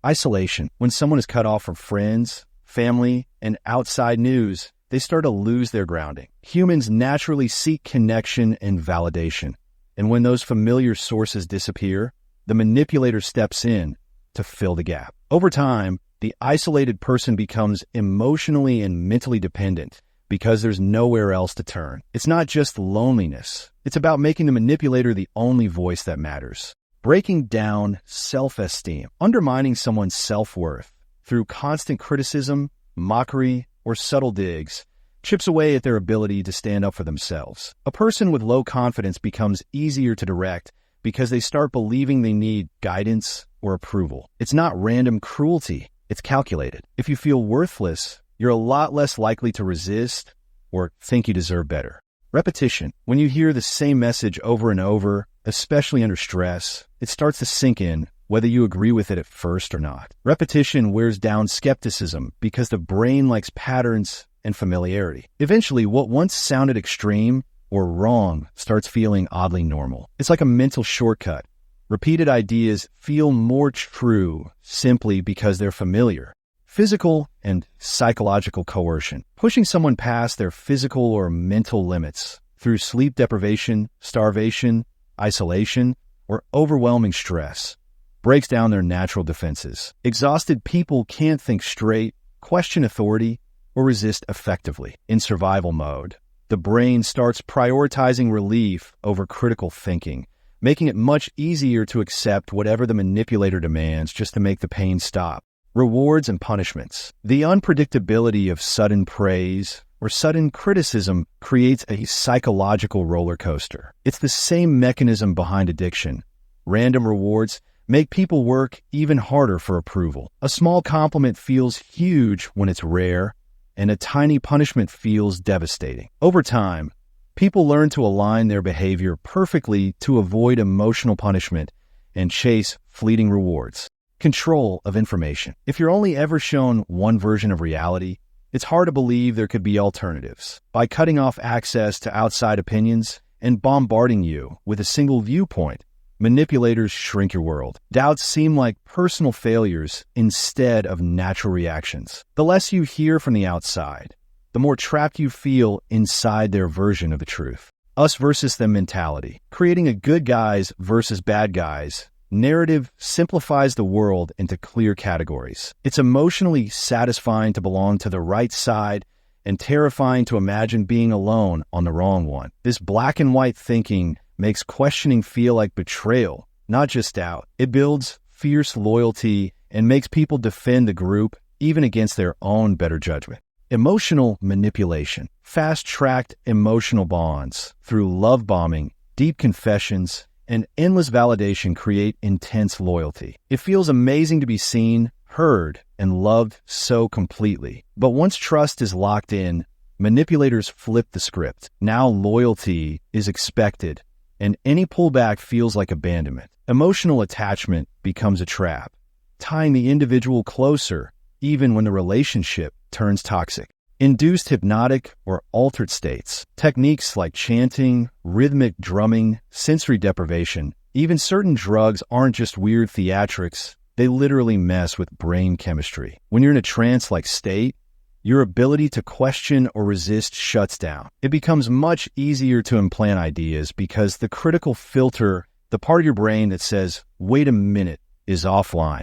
Isolation. When someone is cut off from friends, family, and outside news, they start to lose their grounding. Humans naturally seek connection and validation. And when those familiar sources disappear, the manipulator steps in to fill the gap. Over time, the isolated person becomes emotionally and mentally dependent because there's nowhere else to turn. It's not just loneliness. It's about making the manipulator the only voice that matters. Breaking down self-esteem, undermining someone's self-worth through constant criticism, mockery, or subtle digs, chips away at their ability to stand up for themselves. A person with low confidence becomes easier to direct because they start believing they need guidance or approval. It's not random cruelty, it's calculated. If you feel worthless, you're a lot less likely to resist or think you deserve better. Repetition. When you hear the same message over and over, especially under stress, it starts to sink in, whether you agree with it at first or not. Repetition wears down skepticism because the brain likes patterns and familiarity. Eventually, what once sounded extreme or wrong starts feeling oddly normal. It's like a mental shortcut. Repeated ideas feel more true simply because they're familiar. Physical and psychological coercion. Pushing someone past their physical or mental limits through sleep deprivation, starvation, isolation, or overwhelming stress breaks down their natural defenses. Exhausted people can't think straight, question authority, or resist effectively. In survival mode, the brain starts prioritizing relief over critical thinking, making it much easier to accept whatever the manipulator demands just to make the pain stop. Rewards and punishments. The unpredictability of sudden praise or sudden criticism creates a psychological roller coaster. It's the same mechanism behind addiction. Random rewards make people work even harder for approval. A small compliment feels huge when it's rare, and a tiny punishment feels devastating. Over time, people learn to align their behavior perfectly to avoid emotional punishment and chase fleeting rewards. Control of information. If you're only ever shown one version of reality, it's hard to believe there could be alternatives. By cutting off access to outside opinions and bombarding you with a single viewpoint, manipulators shrink your world. Doubts seem like personal failures instead of natural reactions. The less you hear from the outside, the more trapped you feel inside their version of the truth. Us versus them mentality. Creating a good guys versus bad guys narrative simplifies the world into clear categories. It's emotionally satisfying to belong to the right side and terrifying to imagine being alone on the wrong one. This black and white thinking makes questioning feel like betrayal, not just doubt. It builds fierce loyalty and makes people defend the group even against their own better judgment. Emotional manipulation. Fast-tracked emotional bonds through love bombing, deep confessions, and endless validation create intense loyalty. It feels amazing to be seen, heard, and loved so completely. But once trust is locked in, manipulators flip the script. Now loyalty is expected, and any pullback feels like abandonment. Emotional attachment becomes a trap, tying the individual closer even when the relationship turns toxic. Induced hypnotic or altered states. Techniques like chanting, rhythmic drumming, sensory deprivation, even certain drugs aren't just weird theatrics, they literally mess with brain chemistry. When you're in a trance-like state, your ability to question or resist shuts down. It becomes much easier to implant ideas because the critical filter, the part of your brain that says, wait a minute, is offline.